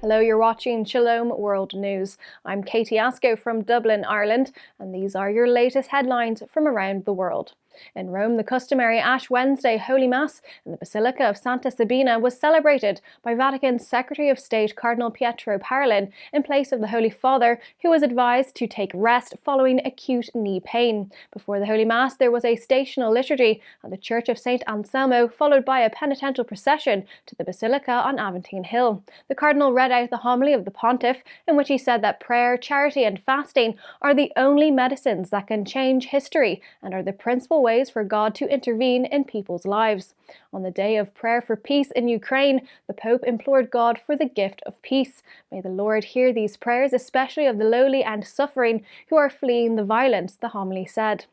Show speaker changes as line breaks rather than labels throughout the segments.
Hello, you're watching Shalom World News. I'm Katie Asco from Dublin, Ireland, and these are your latest headlines from around the world. In Rome, the customary Ash Wednesday Holy Mass in the Basilica of Santa Sabina was celebrated by Vatican Secretary of State Cardinal Pietro Parolin in place of the Holy Father, who was advised to take rest following acute knee pain. Before the Holy Mass, there was a stational liturgy at the Church of St Anselmo, followed by a penitential procession to the Basilica on Aventine Hill. The Cardinal read out the homily of the Pontiff, in which he said that prayer, charity and fasting are the only medicines that can change history and are the principal ways for God to intervene in people's lives. On the day of prayer for peace in Ukraine, the Pope implored God for the gift of peace. May the Lord hear these prayers, especially of the lowly and suffering who are fleeing the violence, the homily said.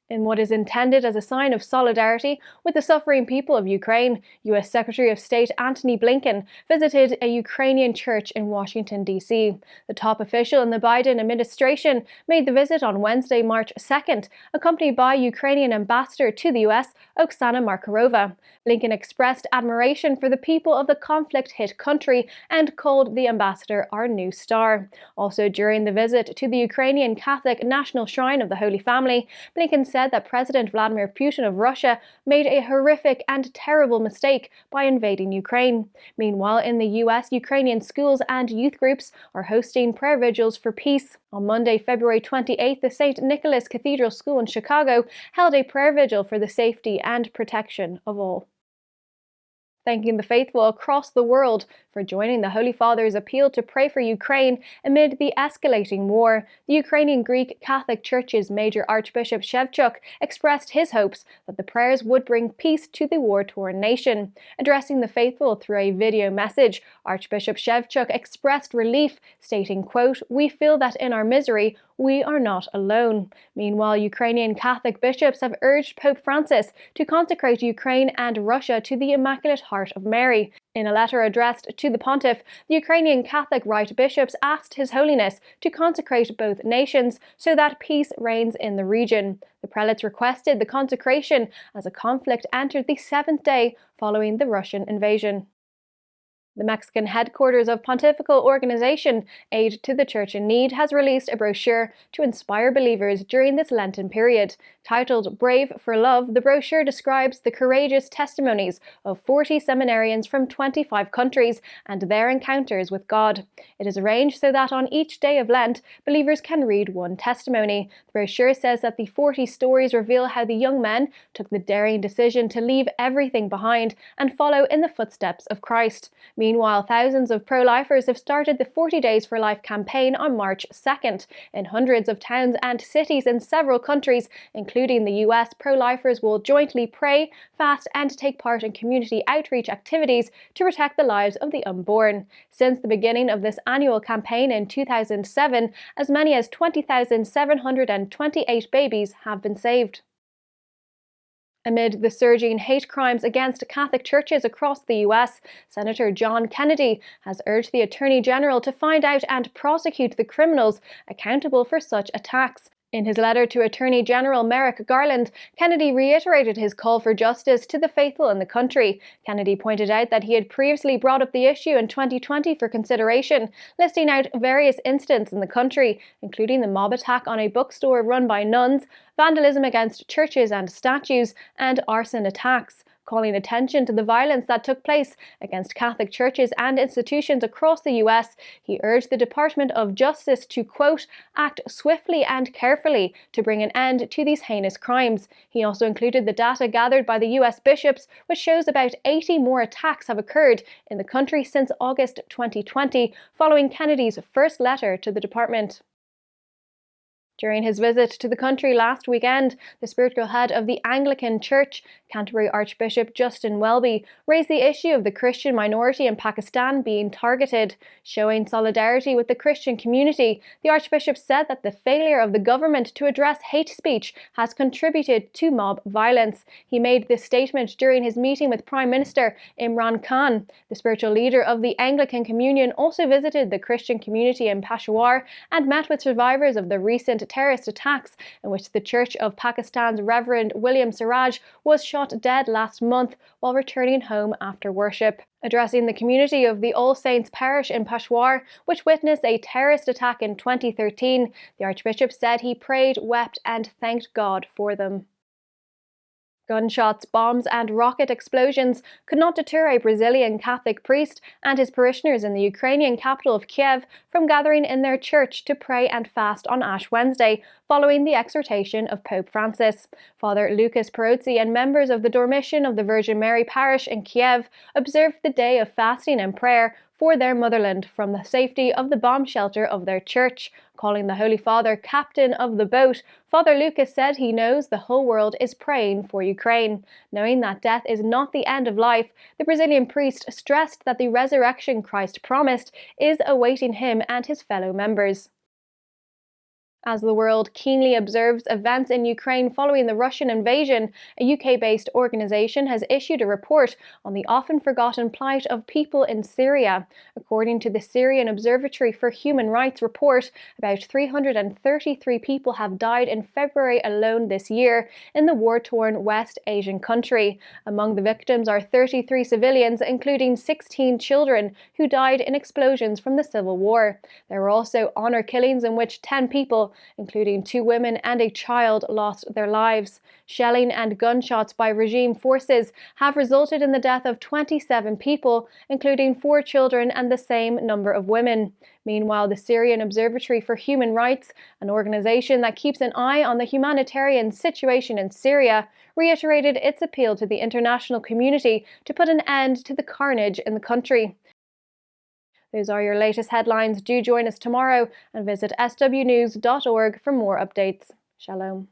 In what is intended as a sign of solidarity with the suffering people of Ukraine, U.S. Secretary of State Antony Blinken visited a Ukrainian church in Washington, D.C. The top official in the Biden administration made the visit on Wednesday, March 2nd, accompanied by Ukrainian ambassador to the U.S., Oksana Markarova. Blinken expressed admiration for the people of the conflict-hit country and called the ambassador our new star. Also during the visit to the Ukrainian Catholic National Shrine of the Holy Family, Blinken said that President Vladimir Putin of Russia made a horrific and terrible mistake by invading Ukraine. Meanwhile, in the US, Ukrainian schools and youth groups are hosting prayer vigils for peace. On Monday, February 28th, the St. Nicholas Cathedral School in Chicago held a prayer vigil for the safety and protection of all. Thanking the faithful across the world for joining the Holy Father's appeal to pray for Ukraine amid the escalating war, the Ukrainian Greek Catholic Church's Major Archbishop Shevchuk expressed his hopes that the prayers would bring peace to the war-torn nation. Addressing the faithful through a video message, Archbishop Shevchuk expressed relief, stating, quote, "We feel that in our misery, we are not alone." Meanwhile, Ukrainian Catholic bishops have urged Pope Francis to consecrate Ukraine and Russia to the Immaculate Heart of Mary. In a letter addressed to the Pontiff, the Ukrainian Catholic Rite bishops asked His Holiness to consecrate both nations so that peace reigns in the region. The prelates requested the consecration as the conflict entered the seventh day following the Russian invasion. The Mexican headquarters of Pontifical Organization Aid to the Church in Need has released a brochure to inspire believers during this Lenten period. Titled Brave for Love, the brochure describes the courageous testimonies of 40 seminarians from 25 countries and their encounters with God. It is arranged so that on each day of Lent, believers can read one testimony. The brochure says that the 40 stories reveal how the young men took the daring decision to leave everything behind and follow in the footsteps of Christ. Meanwhile, thousands of pro-lifers have started the 40 Days for Life campaign on March 2nd. In hundreds of towns and cities in several countries, including the US, pro-lifers will jointly pray, fast and take part in community outreach activities to protect the lives of the unborn. Since the beginning of this annual campaign in 2007, as many as 20,728 babies have been saved. Amid the surging hate crimes against Catholic churches across the U.S., Senator John Kennedy has urged the Attorney General to find out and prosecute the criminals accountable for such attacks. In his letter to Attorney General Merrick Garland, Kennedy reiterated his call for justice to the faithful in the country. Kennedy pointed out that he had previously brought up the issue in 2020 for consideration, listing out various incidents in the country, including the mob attack on a bookstore run by nuns, vandalism against churches and statues, and arson attacks. Calling attention to the violence that took place against Catholic churches and institutions across the US, he urged the Department of Justice to, quote, act swiftly and carefully to bring an end to these heinous crimes. He also included the data gathered by the US bishops, which shows about 80 more attacks have occurred in the country since August 2020, following Kennedy's first letter to the department. During his visit to the country last weekend, the spiritual head of the Anglican Church, Canterbury Archbishop Justin Welby, raised the issue of the Christian minority in Pakistan being targeted. Showing solidarity with the Christian community, the Archbishop said that the failure of the government to address hate speech has contributed to mob violence. He made this statement during his meeting with Prime Minister Imran Khan. The spiritual leader of the Anglican Communion also visited the Christian community in Peshawar and met with survivors of the recent violent terrorist attacks in which the Church of Pakistan's Reverend William Siraj was shot dead last month while returning home after worship. Addressing the community of the All Saints Parish in Peshawar, which witnessed a terrorist attack in 2013, the Archbishop said he prayed, wept and thanked God for them. Gunshots, bombs and rocket explosions could not deter a Brazilian Catholic priest and his parishioners in the Ukrainian capital of Kiev from gathering in their church to pray and fast on Ash Wednesday, following the exhortation of Pope Francis. Father Lucas Perozzi and members of the Dormition of the Virgin Mary Parish in Kiev observed the day of fasting and prayer for their motherland from the safety of the bomb shelter of their church. Calling the Holy Father captain of the boat, Father Lucas said he knows the whole world is praying for Ukraine. Knowing that death is not the end of life, the Brazilian priest stressed that the resurrection Christ promised is awaiting him and his fellow members. As the world keenly observes events in Ukraine following the Russian invasion, a UK-based organisation has issued a report on the often forgotten plight of people in Syria. According to the Syrian Observatory for Human Rights report, about 333 people have died in February alone this year in the war-torn West Asian country. Among the victims are 33 civilians, including 16 children, who died in explosions from the civil war. There were also honour killings in which 10 people, including 2 women and a child, lost their lives. Shelling and gunshots by regime forces have resulted in the death of 27 people, including 4 children and the same number of women. Meanwhile, the Syrian Observatory for Human Rights, an organisation that keeps an eye on the humanitarian situation in Syria, reiterated its appeal to the international community to put an end to the carnage in the country. Those are your latest headlines. Do join us tomorrow and visit swnews.org for more updates. Shalom.